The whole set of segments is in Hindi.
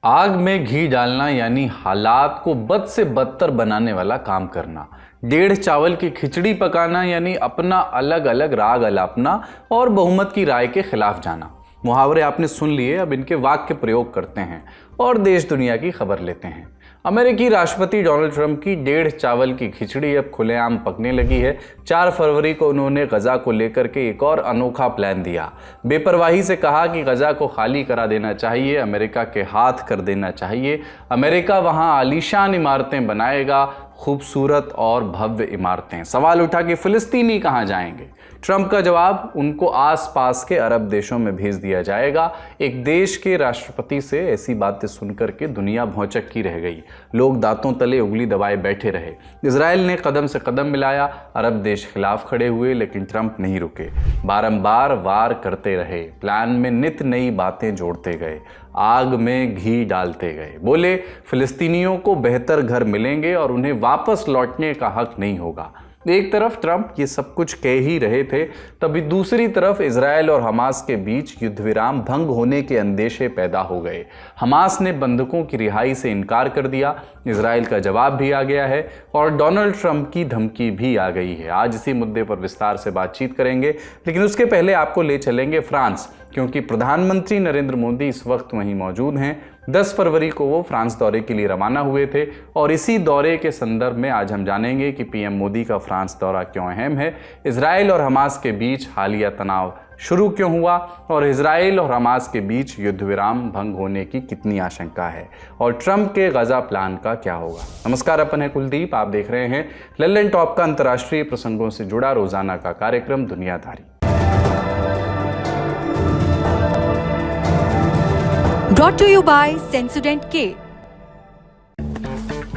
आग में घी डालना यानी हालात को बद से बदतर बनाने वाला काम करना। डेढ़ चावल की खिचड़ी पकाना यानी अपना अलग अलग राग अलापना और बहुमत की राय के खिलाफ जाना। मुहावरे आपने सुन लिए, अब इनके वाक्य प्रयोग करते हैं और देश दुनिया की खबर लेते हैं। अमेरिकी राष्ट्रपति डोनाल्ड ट्रंप की डेढ़ चावल की खिचड़ी अब खुलेआम पकने लगी है। 4 फरवरी को उन्होंने गजा को लेकर के एक और अनोखा प्लान दिया। बेपरवाही से कहा कि गजा को खाली करा देना चाहिए, अमेरिका के हाथ कर देना चाहिए। अमेरिका वहां आलीशान इमारतें बनाएगा, खूबसूरत और भव्य इमारतें। सवाल उठा कि फिलिस्तीनी कहां जाएंगे? ट्रंप का जवाब, उनको आसपास के अरब देशों में भेज दिया जाएगा। एक देश के राष्ट्रपति से ऐसी बातें सुनकर के दुनिया भौचक की रह गई। लोग दांतों तले उंगली दबाए बैठे रहे। इजराइल ने कदम से कदम मिलाया, अरब देश खिलाफ खड़े हुए, लेकिन ट्रंप नहीं रुके। बारंबार वार करते रहे, प्लान में नित नई बातें जोड़ते गए, आग में घी डालते गए। बोले फिलिस्तीनियों को बेहतर घर मिलेंगे और उन्हें वापस लौटने का हक नहीं होगा। एक तरफ ट्रंप ये सब कुछ कह ही रहे थे, तभी दूसरी तरफ इजराइल और हमास के बीच युद्ध विराम भंग होने के अंदेशे पैदा हो गए। हमास ने बंधकों की रिहाई से इनकार कर दिया, इजराइल का जवाब भी आ गया है और डोनाल्ड ट्रंप की धमकी भी आ गई है। आज इसी मुद्दे पर विस्तार से बातचीत करेंगे, लेकिन उसके पहले आपको ले चलेंगे फ्रांस, क्योंकि प्रधानमंत्री नरेंद्र मोदी इस वक्त वहीं मौजूद हैं। 10 फरवरी को वो फ्रांस दौरे के लिए रवाना हुए थे और इसी दौरे के संदर्भ में आज हम जानेंगे कि पीएम मोदी का फ्रांस दौरा क्यों अहम है, इजराइल और हमास के बीच हालिया तनाव शुरू क्यों हुआ और इजराइल और हमास के बीच युद्ध विराम भंग होने की कितनी आशंका है और ट्रंप के गजा प्लान का क्या होगा। नमस्कार, अपन है कुलदीप, आप देख रहे हैं लल्लन टॉप का अंतर्राष्ट्रीय प्रसंगों से जुड़ा रोजाना का कार्यक्रम दुनियादारी। Brought to you by Sensodyne K।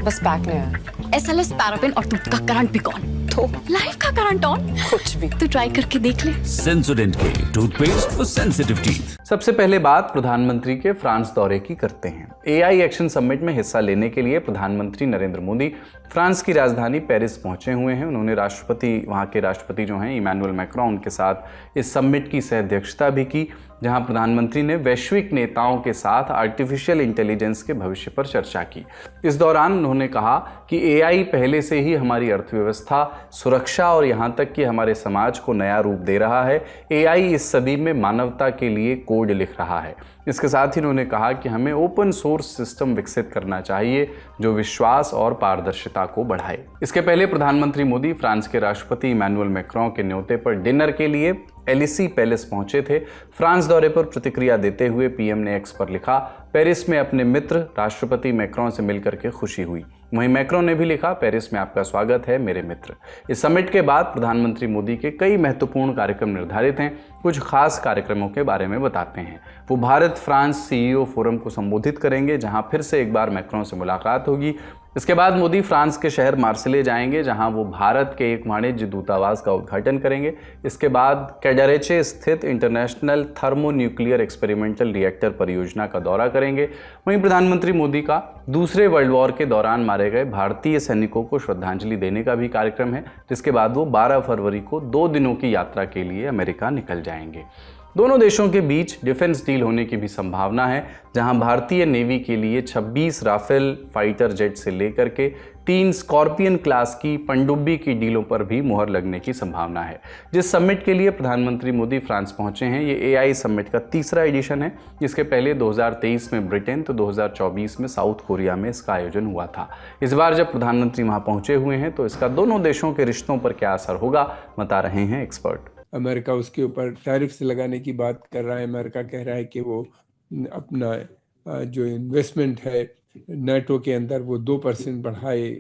बस पैक नहीं है। एसएलएस पैराफिन और दूध का करंट भी कौन? तो लाइफ का करंट ऑन। कुछ भी तो ट्राई करके देख ले। Sensodyne K toothpaste for sensitive teeth. सबसे पहले बात प्रधानमंत्री के फ्रांस दौरे की करते हैं। एआई एक्शन समिट में हिस्सा लेने के लिए प्रधानमंत्री नरेंद्र मोदी फ्रांस की राजधानी पेरिस पहुंचे हुए हैं। उन्होंने वहां के राष्ट्रपति जो हैं इमैनुअल मैक्रोन उनके साथ इस समिट की सह अध्यक्षता भी की, जहां प्रधानमंत्री ने वैश्विक नेताओं के साथ आर्टिफिशियल इंटेलिजेंस के भविष्य पर चर्चा की। इस दौरान उन्होंने कहा कि एआई पहले से ही हमारी अर्थव्यवस्था, सुरक्षा और यहां तक कि हमारे समाज को नया रूप दे रहा है। एआई इस सदी में मानवता के लिए कोड लिख रहा है। इसके साथ ही उन्होंने कहा कि हमें ओपन सोर्स सिस्टम विकसित करना चाहिए जो विश्वास और पारदर्शिता को बढ़ाए। इसके पहले प्रधानमंत्री मोदी फ्रांस के राष्ट्रपति इमैनुअल मैक्रोन के न्योते पर डिनर के लिए एलिसी पैलेस पहुंचे थे। फ्रांस दौरे पर प्रतिक्रिया देते हुए पीएम ने एक्स पर लिखा, पेरिस में अपने मित्र राष्ट्रपति मैक्रोन से मिलकर के खुशी हुई। वहीं मैक्रोन ने भी लिखा, पेरिस में आपका स्वागत है मेरे मित्र। इस समिट के बाद प्रधानमंत्री मोदी के कई महत्वपूर्ण कार्यक्रम निर्धारित हैं। कुछ खास कार्यक्रमों के बारे में बताते हैं। वो भारत फ्रांस सीईओ फोरम को संबोधित करेंगे, जहां फिर से एक बार मैक्रोन से मुलाकात होगी। इसके बाद मोदी फ्रांस के शहर मार्सिले जाएंगे, जहां वो भारत के एक वाणिज्य दूतावास का उद्घाटन करेंगे। इसके बाद कैडरेचे स्थित इंटरनेशनल थर्मोन्यूक्लियर एक्सपेरिमेंटल रिएक्टर परियोजना का दौरा करेंगे। वहीं प्रधानमंत्री मोदी का दूसरे वर्ल्ड वॉर के दौरान मारे गए भारतीय सैनिकों को श्रद्धांजलि देने का भी कार्यक्रम है, जिसके बाद वो 12 फरवरी को 2 दिनों की यात्रा के लिए अमेरिका निकल जाएंगे। दोनों देशों के बीच डिफेंस डील होने की भी संभावना है, जहां भारतीय नेवी के लिए 26 राफेल फाइटर जेट से लेकर के 3 स्कॉर्पियन क्लास की पनडुब्बी की डीलों पर भी मुहर लगने की संभावना है। जिस समिट के लिए प्रधानमंत्री मोदी फ्रांस पहुंचे हैं, ये एआई समिट का तीसरा एडिशन है। जिसके पहले 2023 में ब्रिटेन तो 2024 में साउथ कोरिया में इसका आयोजन हुआ था। इस बार जब प्रधानमंत्री वहां पहुंचे हुए हैं, तो इसका दोनों देशों के रिश्तों पर क्या असर होगा, बता रहे हैं एक्सपर्ट। अमेरिका उसके ऊपर टैरिफ्स लगाने की बात कर रहा है। अमेरिका कह रहा है कि वो अपना जो इन्वेस्टमेंट है नेटो के अंदर वो 2% बढ़ाए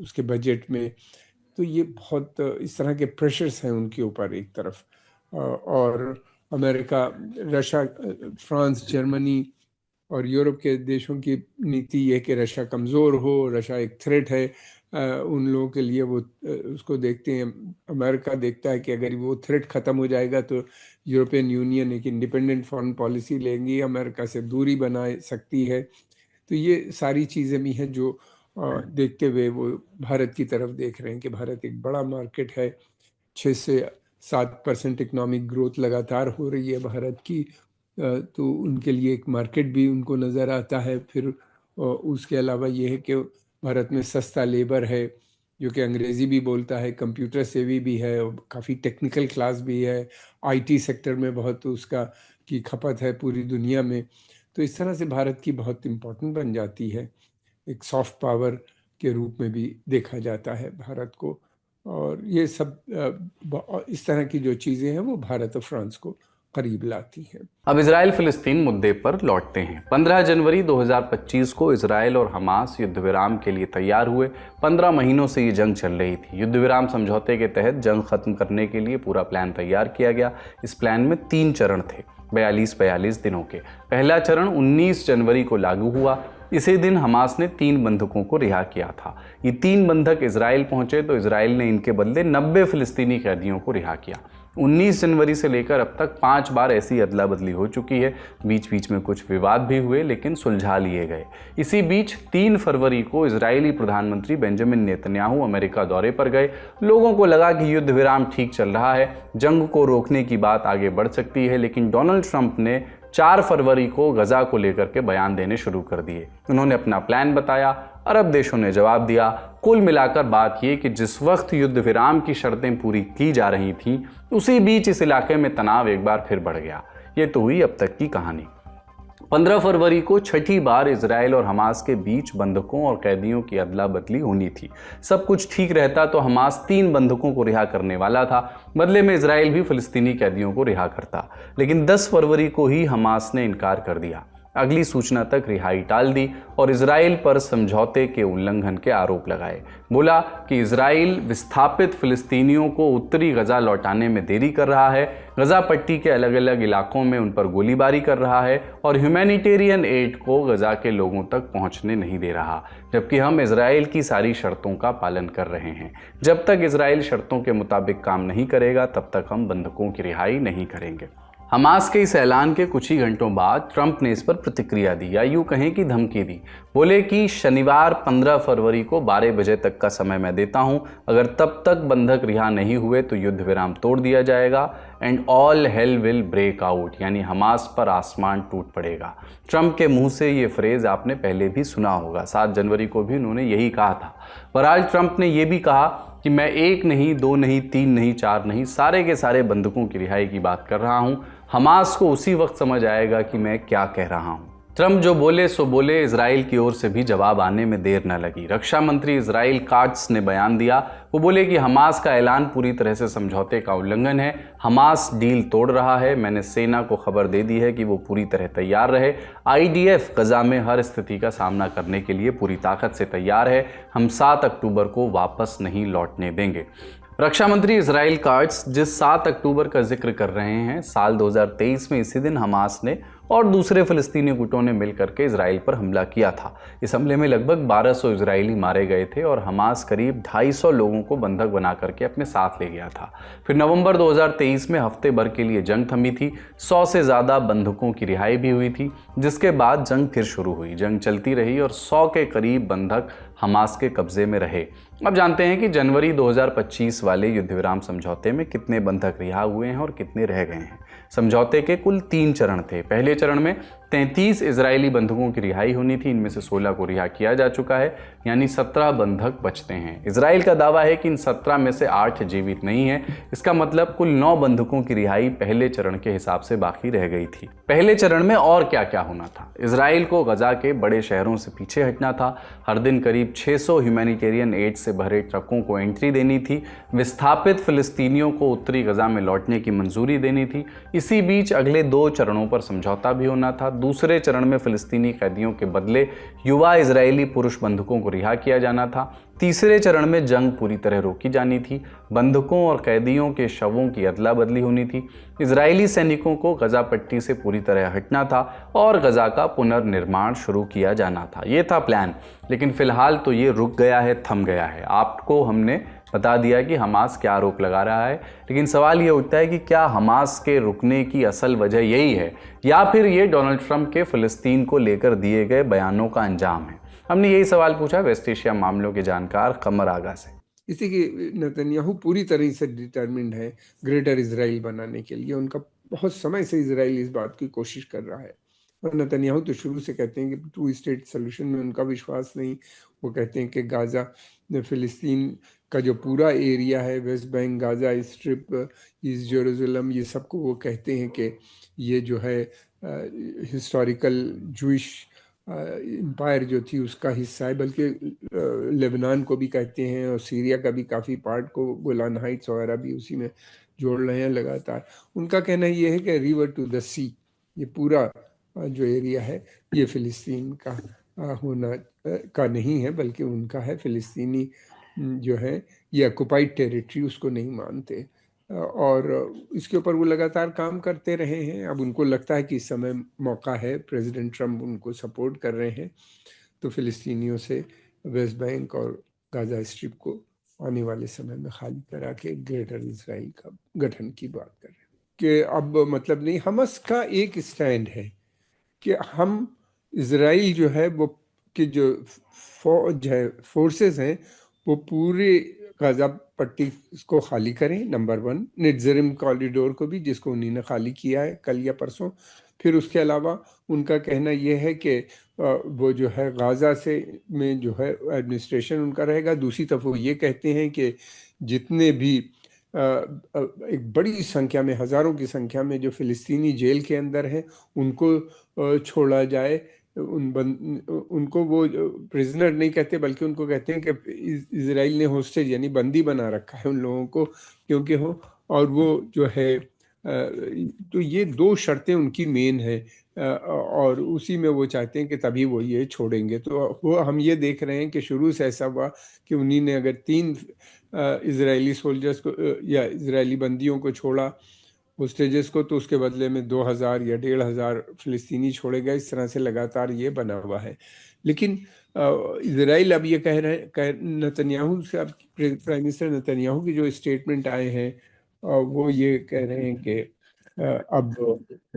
उसके बजट में। तो ये बहुत इस तरह के प्रेशर्स हैं उनके ऊपर एक तरफ। और अमेरिका, रशिया, फ्रांस, जर्मनी और यूरोप के देशों की नीति ये कि रशिया कमज़ोर हो, रशिया एक थ्रेट है उन लोगों के लिए। वो उसको देखते हैं। अमेरिका देखता है कि अगर वो थ्रेट ख़त्म हो जाएगा तो यूरोपियन यूनियन एक इंडिपेंडेंट फॉरेन पॉलिसी लेंगी, अमेरिका से दूरी बना सकती है। तो ये सारी चीज़ें भी हैं जो देखते हुए वो भारत की तरफ देख रहे हैं कि भारत एक बड़ा मार्केट है। 6 से 7% इकोनॉमिक ग्रोथ लगातार हो रही है भारत की। तो उनके लिए एक मार्केट भी उनको नज़र आता है। फिर उसके अलावा ये है कि भारत में सस्ता लेबर है, जो कि अंग्रेज़ी भी बोलता है, कंप्यूटर सेवी भी है और काफ़ी टेक्निकल क्लास भी है। आईटी सेक्टर में बहुत उसका की खपत है पूरी दुनिया में। तो इस तरह से भारत की बहुत इम्पोर्टेंट बन जाती है, एक सॉफ्ट पावर के रूप में भी देखा जाता है भारत को। और ये सब इस तरह की जो चीज़ें हैं वो भारत और फ्रांस को करीब लाती हैं। अब इजराइल फिलिस्तीन मुद्दे पर लौटते हैं। 15 जनवरी 2025 को इजराइल और हमास युद्ध विराम के लिए तैयार हुए। 15 महीनों से ये जंग चल रही थी। युद्ध विराम समझौते के तहत जंग खत्म करने के लिए पूरा प्लान तैयार किया गया। इस प्लान में 3 चरण थे, 42 दिनों के। पहला चरण 19 जनवरी को लागू हुआ। इसी दिन हमास ने 3 बंधकों को रिहा किया था। ये 3 बंधक इजराइल पहुंचे तो इजराइल ने इनके बदले 90 फिलिस्तीनी कैदियों को रिहा किया। 19 जनवरी से लेकर अब तक 5 बार ऐसी अदला बदली हो चुकी है। बीच बीच में कुछ विवाद भी हुए, लेकिन सुलझा लिए गए। इसी बीच 3 फरवरी को इजरायली प्रधानमंत्री बेंजामिन नेतन्याहू अमेरिका दौरे पर गए। लोगों को लगा कि युद्ध विराम ठीक चल रहा है, जंग को रोकने की बात आगे बढ़ सकती है, लेकिन डोनाल्ड ट्रंप ने 4 फरवरी को गजा को लेकर के बयान देने शुरू कर दिए। उन्होंने अपना प्लान बताया, अरब देशों ने जवाब दिया। कुल मिलाकर बात यह कि जिस वक्त युद्ध विराम की शर्तें पूरी की जा रही थीं, उसी बीच इस इलाके में तनाव एक बार फिर बढ़ गया। ये तो हुई अब तक की कहानी। 15 फरवरी को छठी बार इजराइल और हमास के बीच बंधकों और कैदियों की अदला बदली होनी थी। सब कुछ ठीक रहता तो हमास 3 बंधकों को रिहा करने वाला था, बदले में इजराइल भी फिलिस्तीनी कैदियों को रिहा करता। लेकिन 10 फरवरी को ही हमास ने इनकार कर दिया। अगली सूचना तक रिहाई टाल दी और इजराइल पर समझौते के उल्लंघन के आरोप लगाए। बोला कि इजराइल विस्थापित फिलिस्तीनियों को उत्तरी गजा लौटाने में देरी कर रहा है, गजा पट्टी के अलग अलग इलाकों में उन पर गोलीबारी कर रहा है और ह्यूमैनिटेरियन एड को गजा के लोगों तक पहुंचने नहीं दे रहा, जबकि हम इजराइल की सारी शर्तों का पालन कर रहे हैं। जब तक इजराइल शर्तों के मुताबिक काम नहीं करेगा, तब तक हम बंधकों की रिहाई नहीं करेंगे। हमास के इस ऐलान के कुछ ही घंटों बाद ट्रंप ने इस पर प्रतिक्रिया दी, या यूँ कहें कि धमकी दी। बोले कि शनिवार 15 फरवरी को 12 बजे तक का समय मैं देता हूं, अगर तब तक बंधक रिहा नहीं हुए तो युद्ध विराम तोड़ दिया जाएगा and all hell will break out, यानी हमास पर आसमान टूट पड़ेगा। ट्रंप के मुंह से ये फ्रेज आपने पहले भी सुना होगा। 7 जनवरी को भी उन्होंने यही कहा था। बहरहाल ट्रंप ने यह भी कहा कि मैं 1 नहीं, 2 नहीं, 3 नहीं, 4 नहीं, सारे के सारे बंधकों की रिहाई की बात कर रहा हूं। हमास को उसी वक्त समझ आएगा कि मैं क्या कह रहा हूं। ट्रंप जो बोले सो बोले, इजराइल की ओर से भी जवाब आने में देर न लगी। रक्षा मंत्री इजराइल काट्स ने बयान दिया। वो बोले कि हमास का ऐलान पूरी तरह से समझौते का उल्लंघन है। हमास डील तोड़ रहा है। मैंने सेना को खबर दे दी है कि वो पूरी तरह तैयार रहे। IDF गजा में हर स्थिति का सामना करने के लिए पूरी ताकत से तैयार है। हम 7 अक्टूबर को वापस नहीं लौटने देंगे। रक्षा मंत्री इजराइल काट्स जिस 7 अक्टूबर का जिक्र कर रहे हैं, साल 2023 में इसी दिन हमास ने और दूसरे फिलिस्तीनी गुटों ने मिलकर के इजराइल पर हमला किया था। इस हमले में लगभग 1200 इजरायली मारे गए थे और हमास करीब 250 लोगों को बंधक बना करके अपने साथ ले गया था। फिर नवंबर 2023 में हफ्ते भर के लिए जंग थमी थी। 100 से ज़्यादा बंधकों की रिहाई भी हुई थी, जिसके बाद जंग फिर शुरू हुई। जंग चलती रही और 100 के करीब बंधक हमास के कब्जे में रहे। अब जानते हैं कि जनवरी 2025 वाले युद्ध विराम समझौते में कितने बंधक रिहा हुए हैं और कितने रह गए हैं। समझौते के कुल 3 चरण थे। पहले चरण में 33 इजरायली बंधकों की रिहाई होनी थी। इनमें से 16 को रिहा किया जा चुका है, यानी 17 बंधक बचते हैं। इजराइल का दावा है कि इन 17 में से 8 जीवित नहीं है। इसका मतलब कुल 9 बंधकों की रिहाई पहले चरण के हिसाब से बाकी रह गई थी। पहले चरण में और क्या क्या होना था? इजराइल को गजा के बड़े शहरों से पीछे हटना था। हर दिन करीब 600 ह्यूमैनिटेरियन एड से भरे ट्रकों को एंट्री देनी थी। विस्थापित फिलिस्तीनियों को उत्तरी गजा में लौटने की मंजूरी देनी थी। इसी बीच अगले 2 चरणों पर समझौता भी होना था। दूसरे चरण में फिलिस्तीनी कैदियों के बदले युवा इजरायली पुरुष बंधकों को रिहा किया जाना था। तीसरे चरण में जंग पूरी तरह रोकी जानी थी। बंधकों और कैदियों के शवों की अदला बदली होनी थी। इजरायली सैनिकों को गजा पट्टी से पूरी तरह हटना था और गजा का पुनर्निर्माण शुरू किया जाना था। ये था प्लान, लेकिन फिलहाल तो ये रुक गया है, थम गया है। आपको हमने बता दिया कि हमास क्या आरोप लगा रहा है, लेकिन सवाल ये उठता है कि क्या हमास के रुकने की असल वजह यही है, या फिर ये डोनाल्ड ट्रंप के फिलिस्तीन को लेकर दिए गए बयानों का अंजाम है? हमने यही सवाल पूछा वेस्ट एशिया मामलों के जानकार कमर आगा से। इसी कि नेतन्याहू पूरी तरह से डिटर्मिन्ड है ग्रेटर इजराइल बनाने के लिए। उनका बहुत समय से इजराइल इस बात की कोशिश कर रहा है। और नेतन्याहू तो शुरू से कहते हैं कि 2 स्टेट सोल्यूशन में उनका विश्वास नहीं। वो कहते हैं कि गाजा, फिलिस्तीन का जो पूरा एरिया है, West Bank, Gaza strip, east Jerusalem, ये सबको वो कहते हैं कि ये जो है हिस्टोरिकल जूइश एम्पायर जो थी उसका हिस्सा है। बल्कि लेबनान को भी कहते हैं, और सीरिया का भी काफ़ी पार्ट को, गोलान हाइट्स वगैरह भी उसी में जोड़ रहे हैं लगातार। उनका कहना ये है कि रिवर टू द सी, ये पूरा जो एरिया है ये फ़िलिस्तीन का होना का नहीं है, बल्कि उनका है। फ़िलिस्तीनी जो है ये ऑक्युपाइड टेरिटरी, उसको नहीं मानते। और इसके ऊपर वो लगातार काम करते रहे हैं। अब उनको लगता है कि इस समय मौका है, प्रेसिडेंट ट्रम्प उनको सपोर्ट कर रहे हैं, तो फ़िलिस्तीनियों से वेस्ट बैंक और गाजा स्ट्रिप को आने वाले समय में खाली करा के ग्रेटर इसराइल का गठन की बात कर रहे हैं। कि अब मतलब नहीं, हमास का एक स्टैंड है कि हम इसराइल जो है वो कि जो फौज है, फोर्सेस हैं, वो पूरे गाजा पट्टी को खाली करें, नंबर 1। नेट्ज़ेरिम कॉरिडोर को भी, जिसको उन्हीं ने खाली किया है कल या परसों। फिर उसके अलावा उनका कहना यह है कि वो जो है गाजा से में जो है एडमिनिस्ट्रेशन उनका रहेगा। दूसरी तरफ वो ये कहते हैं कि जितने भी एक बड़ी संख्या में, हज़ारों की संख्या में जो फ़िलिस्तीनी जेल के अंदर हैं उनको छोड़ा जाए। उनको वो प्रिजनर नहीं कहते, बल्कि उनको कहते हैं कि इजराइल ने होस्टेज यानी बंदी बना रखा है उन लोगों को, क्योंकि हो, और वो जो है तो ये 2 शर्तें उनकी मेन है, और उसी में वो चाहते हैं कि तभी वो ये छोड़ेंगे। तो वो हम ये देख रहे हैं कि शुरू से ऐसा हुआ कि उन्हीं ने अगर 3 इजरायली सोल्जर्स को या इजरायली बंदियों को छोड़ा, होस्टेजेस को, तो उसके बदले में 2000 या 1500 फ़िलिस्तीनी छोड़े गए। इस तरह से लगातार ये बना हुआ है। लेकिन इजराइल अब ये कह रहे हैं, नेतन्याहू से, अब प्राइम मिनिस्टर नेतन्याहू की जो स्टेटमेंट आए हैं वो ये कह रहे हैं कि अब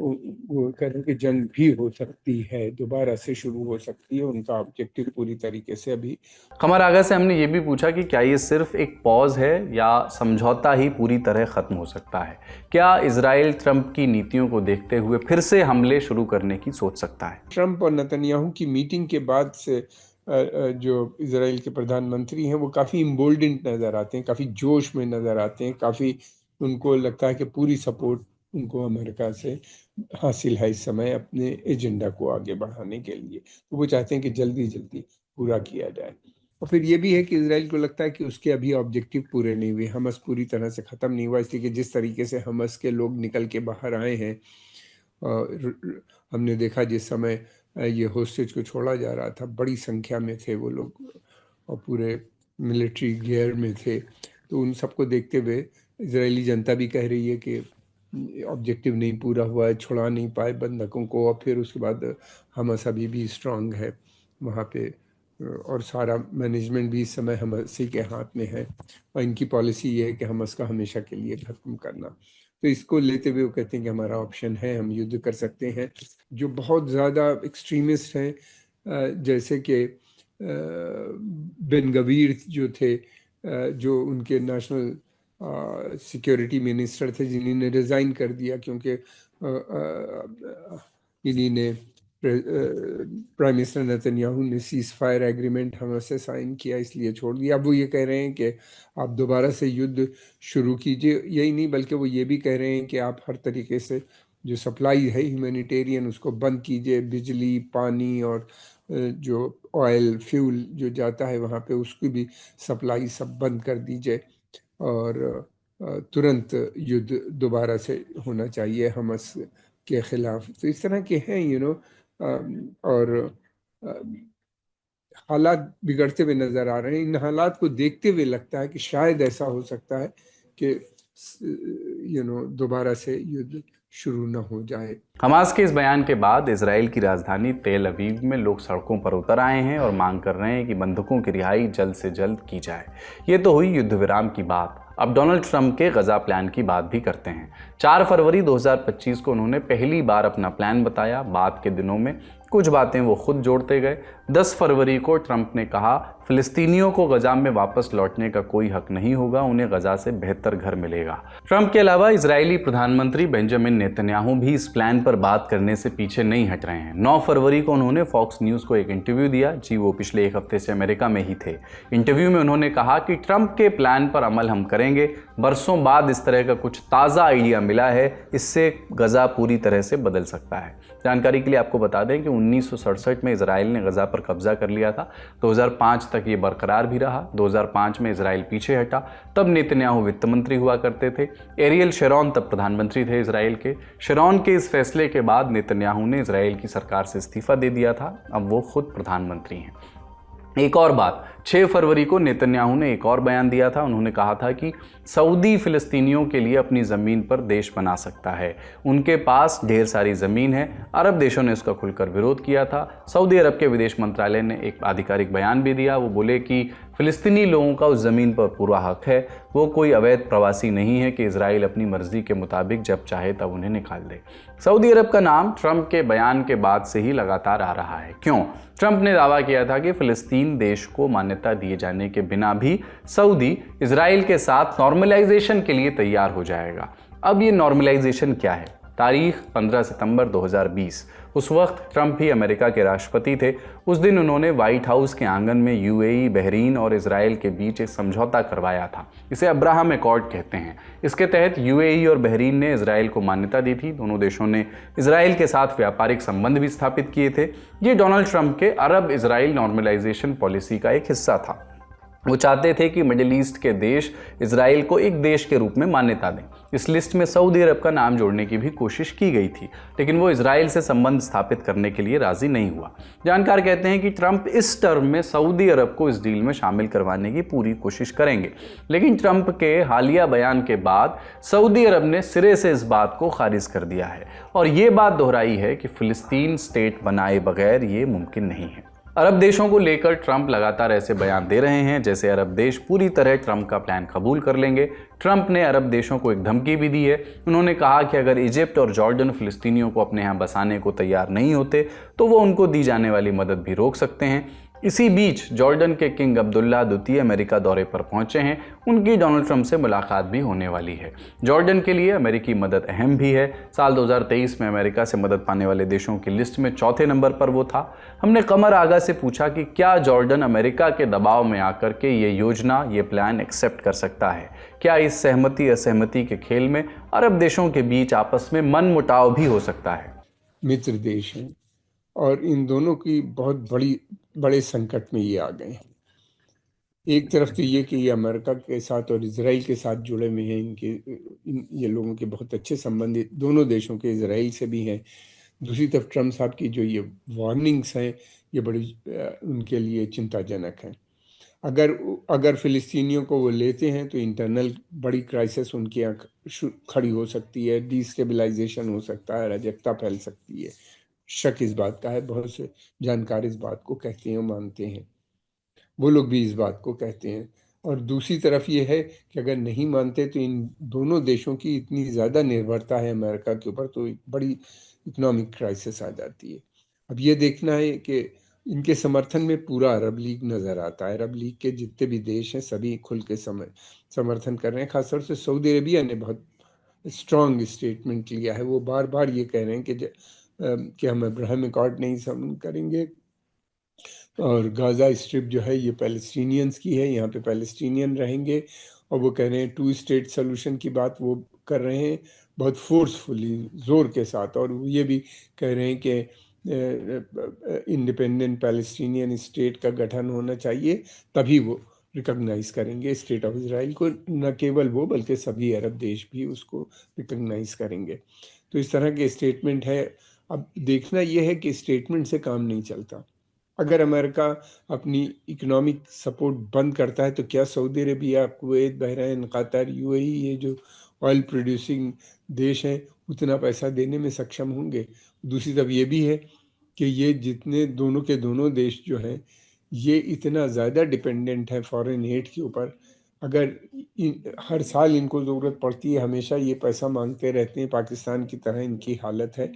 वो कह रहे हैं कि जंग भी हो सकती है, दोबारा से शुरू हो सकती है। उनका ऑब्जेक्टिव पूरी तरीके से अभी। कमर आगा से हमने ये भी पूछा कि क्या ये सिर्फ एक पॉज है या समझौता ही पूरी तरह खत्म हो सकता है? क्या इजराइल ट्रंप की नीतियों को देखते हुए फिर से हमले शुरू करने की सोच सकता है? ट्रंप और नेतन्याहू की मीटिंग के बाद से जो इजराइल के प्रधानमंत्री हैं वो काफ़ी इम्बोल्डेंट नज़र आते हैं, काफ़ी जोश में नज़र आते हैं, काफ़ी उनको लगता है कि पूरी सपोर्ट उनको अमेरिका से हासिल है इस समय अपने एजेंडा को आगे बढ़ाने के लिए। तो वो चाहते हैं कि जल्दी जल्दी पूरा किया जाए। और फिर ये भी है कि इजराइल को लगता है कि उसके अभी ऑब्जेक्टिव पूरे नहीं हुए, हमस पूरी तरह से ख़त्म नहीं हुआ, इसलिए कि जिस तरीके से हमस के लोग निकल के बाहर आए हैं, हमने देखा जिस समय ये होस्टेज को छोड़ा जा रहा था, बड़ी संख्या में थे वो लोग और पूरे मिलिट्री गियर में थे। तो उन सबको देखते हुए इजरायली जनता भी कह रही है कि ऑब्जेक्टिव नहीं पूरा हुआ है, छुड़ा नहीं पाए बंधकों को। और फिर उसके बाद हमस अभी भी स्ट्रांग है वहाँ पे, और सारा मैनेजमेंट भी इस समय हमसी के हाथ में है, और इनकी पॉलिसी ये है कि हमस का हमेशा के लिए खत्म करना। तो इसको लेते हुए वो कहते हैं कि हमारा ऑप्शन है, हम युद्ध कर सकते हैं। जो बहुत ज़्यादा एक्सट्रीमिस्ट हैं, जैसे कि बेन गवीर जो थे, जो उनके नेशनल सिक्योरिटी मिनिस्टर थे, जिन्होंने रिज़ाइन कर दिया क्योंकि इन्हीं ने प्राइम मिनिस्टर नेतन्याहू ने सीज़ फायर एग्रीमेंट हमसे साइन किया, इसलिए छोड़ दिया। अब वो ये कह रहे हैं कि आप दोबारा से युद्ध शुरू कीजिए। यही नहीं, बल्कि वो ये भी कह रहे हैं कि आप हर तरीके से जो सप्लाई है ह्यूमैनिटेरियन उसको बंद कीजिए, बिजली, पानी और जो ऑयल फ्यूल जो जाता है वहाँ पे उसकी भी सप्लाई सब बंद कर दीजिए, और तुरंत युद्ध दोबारा से होना चाहिए हमस के ख़िलाफ़। तो इस तरह के हैं और हालात बिगड़ते हुए नज़र आ रहे हैं। इन हालात को देखते हुए लगता है कि शायद ऐसा हो सकता है कि दोबारा से युद्ध शुरू न हो जाए। हमास के इस बयान के बाद इजराइल की राजधानी तेल अवीव में लोग सड़कों पर उतर आए हैं और मांग कर रहे हैं कि बंधकों की रिहाई जल्द से जल्द की जाए। ये तो हुई युद्ध विराम की बात। अब डोनाल्ड ट्रंप के गजा प्लान की बात भी करते हैं। 4 फरवरी 2025 को उन्होंने पहली बार अपना प्लान बताया। बाद के दिनों में कुछ बातें वो खुद जोड़ते गए। 10 फरवरी को ट्रंप ने कहा फिलिस्तीनियों को गजा में वापस लौटने का कोई हक नहीं होगा, उन्हें गजा से बेहतर घर मिलेगा। ट्रंप के अलावा इजरायली प्रधानमंत्री बेंजामिन नेतन्याहू भी इस प्लान पर बात करने से पीछे नहीं हट रहे हैं। 9 फरवरी को उन्होंने फॉक्स न्यूज़ को एक इंटरव्यू दिया। जी, वो पिछले एक हफ्ते से अमेरिका में ही थे। इंटरव्यू में उन्होंने कहा कि ट्रंप के प्लान पर अमल हम करेंगे। बरसों बाद इस तरह का कुछ ताज़ा आइडिया मिला है, इससे गजा पूरी तरह से बदल सकता है। जानकारी के लिए आपको बता दें कि 1967 में इजराइल ने गजा पर कब्जा कर लिया था। 2005 तक ये बरकरार भी रहा। 2005 में इजराइल पीछे हटा, तब नेतन्याहू वित्त मंत्री हुआ करते थे। एरियल शेरॉन तब प्रधानमंत्री थे इजराइल के। शेरॉन के इस फैसले के बाद नेतन्याहू ने इजराइल की सरकार से इस्तीफा दे दिया था। अब वो खुद प्रधानमंत्री हैं। एक और बात, 6 फरवरी को नेतन्याहू ने एक और बयान दिया था। उन्होंने कहा था कि सऊदी फिलिस्तीनियों के लिए अपनी ज़मीन पर देश बना सकता है। उनके पास ढेर सारी ज़मीन है। अरब देशों ने इसका खुलकर विरोध किया था। सऊदी अरब के विदेश मंत्रालय ने एक आधिकारिक बयान भी दिया। वो बोले कि फिलिस्तीनी लोगों का उस ज़मीन पर पूरा हक है। वो कोई अवैध प्रवासी नहीं है कि इजराइल अपनी मर्जी के मुताबिक जब चाहे तब उन्हें निकाल दे। सऊदी अरब का नाम ट्रंप के बयान के बाद से ही लगातार आ रहा है। क्यों? ट्रंप ने दावा किया था कि फिलिस्तीन देश को मान्यता दिए जाने के बिना भी सऊदी इजराइल के साथ नॉर्मलाइजेशन के लिए तैयार हो जाएगा। अब ये नॉर्मलाइजेशन क्या है? तारीख 15 सितंबर 2020। उस वक्त ट्रंप ही अमेरिका के राष्ट्रपति थे। उस दिन उन्होंने व्हाइट हाउस के आंगन में यूएई, बहरीन और इजराइल के बीच एक समझौता करवाया था। इसे अब्राहम एकॉर्ड कहते हैं। इसके तहत यूएई और बहरीन ने इजराइल को मान्यता दी थी। दोनों देशों ने इजराइल के साथ व्यापारिक संबंध भी स्थापित किए थे। ये डोनाल्ड ट्रंप के अरब इजराइल नॉर्मलाइजेशन पॉलिसी का एक हिस्सा था। वो चाहते थे कि मिडिल ईस्ट के देश इजराइल को एक देश के रूप में मान्यता दें। इस लिस्ट में सऊदी अरब का नाम जोड़ने की भी कोशिश की गई थी, लेकिन वो इजराइल से संबंध स्थापित करने के लिए राजी नहीं हुआ। जानकार कहते हैं कि ट्रंप इस टर्म में सऊदी अरब को इस डील में शामिल करवाने की पूरी कोशिश करेंगे, लेकिन ट्रंप के हालिया बयान के बाद सऊदी अरब ने सिरे से इस बात को खारिज कर दिया है और ये बात दोहराई है कि फिलिस्तीन स्टेट बनाए बगैर ये मुमकिन नहीं है। अरब देशों को लेकर ट्रंप लगातार ऐसे बयान दे रहे हैं जैसे अरब देश पूरी तरह ट्रंप का प्लान कबूल कर लेंगे। ट्रंप ने अरब देशों को एक धमकी भी दी है। उन्होंने कहा कि अगर इजिप्ट और जॉर्डन फिलिस्तीनियों को अपने यहाँ बसाने को तैयार नहीं होते तो वो उनको दी जाने वाली मदद भी रोक सकते हैं। इसी बीच जॉर्डन के किंग अब्दुल्ला द्वितीय अमेरिका दौरे पर पहुंचे हैं। उनकी डोनाल्ड ट्रंप से मुलाकात भी होने वाली है। जॉर्डन के लिए अमेरिकी मदद अहम भी है। साल 2023 में अमेरिका से मदद पाने वाले देशों की लिस्ट में चौथे नंबर पर वो था। हमने कमर आगा से पूछा कि क्या जॉर्डन अमेरिका के दबाव में आकर के ये योजना, ये प्लान एक्सेप्ट कर सकता है? क्या इस सहमति असहमति के खेल में अरब देशों के बीच आपस में मन मुटाव भी हो सकता है? मित्र देश हैं और इन दोनों की बहुत बड़े संकट में ये आ गए हैं। एक तरफ तो ये कि ये अमेरिका के साथ और इजराइल के साथ जुड़े हुए हैं। ये लोगों के बहुत अच्छे संबंध दोनों देशों के इजराइल से भी हैं। दूसरी तरफ ट्रंप साहब की जो ये वार्निंग्स हैं ये बड़ी उनके लिए चिंताजनक हैं। अगर फिलिस्तीनियों को वो लेते हैं तो इंटरनल बड़ी क्राइसिस उनके यहाँ खड़ी हो सकती है। डिस्टेबलाइजेशन हो सकता है, अराजकता फैल सकती है। शक इस बात का है। बहुत से जानकार इस बात को कहते हैं, मानते हैं। वो लोग भी इस बात को कहते हैं। और दूसरी तरफ ये है कि अगर नहीं मानते तो इन दोनों देशों की इतनी ज़्यादा निर्भरता है अमेरिका के ऊपर, तो बड़ी इकोनॉमिक क्राइसिस आ जाती है। अब ये देखना है कि इनके समर्थन में पूरा अरब लीग नज़र आता है। अरब लीग के जितने भी देश हैं सभी खुल के समर्थन कर रहे हैं। खासतौर से सऊदी अरेबिया ने बहुत स्ट्रॉन्ग स्टेटमेंट लिया है। वो बार बार ये कह रहे हैं कि हम अब्राहम एकॉर्ड नहीं साइन करेंगे और गाज़ा स्ट्रिप जो है ये पैलेस्टीनियंस की है, यहाँ पे पैलेस्टीनियन रहेंगे। और वो कह रहे हैं 2 स्टेट सोल्यूशन की बात वो कर रहे हैं बहुत फोर्सफुली, ज़ोर के साथ। और वो ये भी कह रहे हैं कि इंडिपेंडेंट पैलेस्टीनियन स्टेट का गठन होना चाहिए, तभी वो रिकॉग्नाइज करेंगे स्टेट ऑफ इजराइल को। न केवल वो बल्कि सभी अरब देश भी उसको रिकॉग्नाइज करेंगे। तो इस तरह के स्टेटमेंट है। अब देखना यह है कि स्टेटमेंट से काम नहीं चलता। अगर अमेरिका अपनी इकोनॉमिक सपोर्ट बंद करता है तो क्या Saudi Arabia, Kuwait, Bahrain, Qatar, UAE, ये जो ऑयल प्रोड्यूसिंग देश हैं उतना पैसा देने में सक्षम होंगे? दूसरी तरफ ये भी है कि ये जितने दोनों के दोनों देश जो हैं ये इतना ज़्यादा डिपेंडेंट है फॉरेन एड के ऊपर। अगर हर साल इनको ज़रूरत पड़ती है, हमेशा ये पैसा मांगते रहते हैं, पाकिस्तान की तरह इनकी हालत है,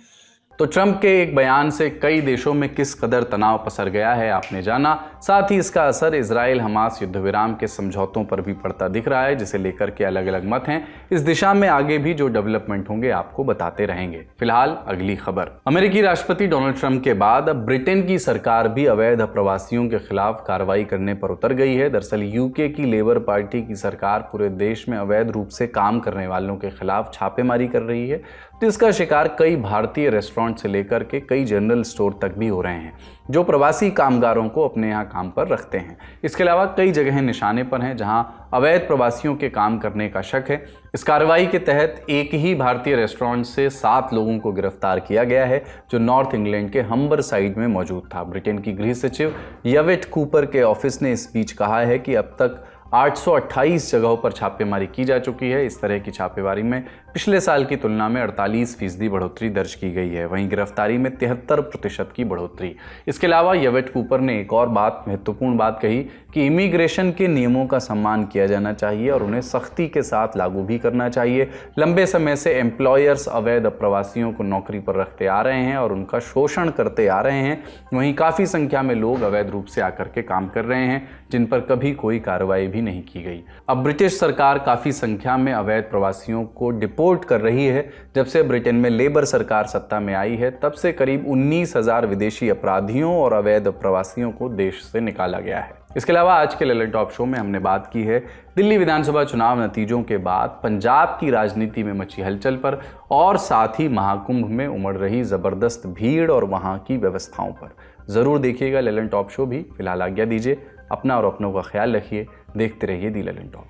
तो ट्रंप के एक बयान से कई देशों में किस कदर तनाव पसर गया है आपने जाना, साथ ही इसका असर इजराइल हमास युद्ध विराम के समझौतों पर भी पड़ता दिख रहा है, जिसे लेकर के अलग अलग मत हैं। इस दिशा में आगे भी जो डेवलपमेंट होंगे आपको बताते रहेंगे। फिलहाल अगली खबर। अमेरिकी राष्ट्रपति डोनाल्ड ट्रंप के बाद अब ब्रिटेन की सरकार भी अवैध प्रवासियों के खिलाफ कार्रवाई करने पर उतर गई है। दरअसल यूके की लेबर पार्टी की सरकार पूरे देश में अवैध रूप से काम करने वालों के खिलाफ छापेमारी कर रही है, जिसका शिकार कई भारतीय रेस्टोरेंट से लेकर के कई जनरल स्टोर तक भी हो रहे हैं, जो प्रवासी कामगारों को अपने यहाँ काम पर रखते हैं। इसके अलावा कई जगहें निशाने पर हैं जहां अवैध प्रवासियों के काम करने का शक है। इस कार्रवाई के तहत एक ही भारतीय रेस्टोरेंट से 7 लोगों को गिरफ्तार किया गया है, जो नॉर्थ इंग्लैंड के हम्बर साइड में मौजूद था। ब्रिटेन की गृह सचिव यवेट कूपर के ऑफिस ने इस बीच कहा है कि अब तक 828 जगहों पर छापेमारी की जा चुकी है। इस तरह की छापेमारी में पिछले साल की तुलना में 48% बढ़ोतरी दर्ज की गई है। वहीं गिरफ्तारी में 73% की बढ़ोतरी। इसके अलावा यवेट कूपर ने एक और महत्वपूर्ण बात कही कि इमिग्रेशन के नियमों का सम्मान किया जाना चाहिए और उन्हें सख्ती के साथ लागू भी करना चाहिए। लंबे समय से एम्प्लॉयर्स अवैध प्रवासियों को नौकरी पर रखते आ रहे हैं और उनका शोषण करते आ रहे हैं। वहीं काफ़ी संख्या में लोग अवैध रूप से आकर के काम कर रहे हैं, जिन पर कभी कोई कार्रवाई भी नहीं की गई। अब ब्रिटिश सरकार काफ़ी संख्या में अवैध प्रवासियों को डिपोर्ट कर रही है। जब से ब्रिटेन में लेबर सरकार सत्ता में आई है, तब से करीब 19,000 विदेशी अपराधियों और अवैध प्रवासियों को देश से निकाला गया है। इसके अलावा आज के ललन टॉप शो में हमने बात की है दिल्ली विधानसभा चुनाव नतीजों के बाद पंजाब की राजनीति में मची हलचल पर और साथ ही महाकुंभ में उमड़ रही जबरदस्त भीड़ और वहां की व्यवस्थाओं पर। जरूर देखिएगा ललन टॉप शो भी। फिलहाल आज्ञा दीजिए, अपना और अपनों का ख्याल रखिए, देखते रहिए दी ललन टॉप।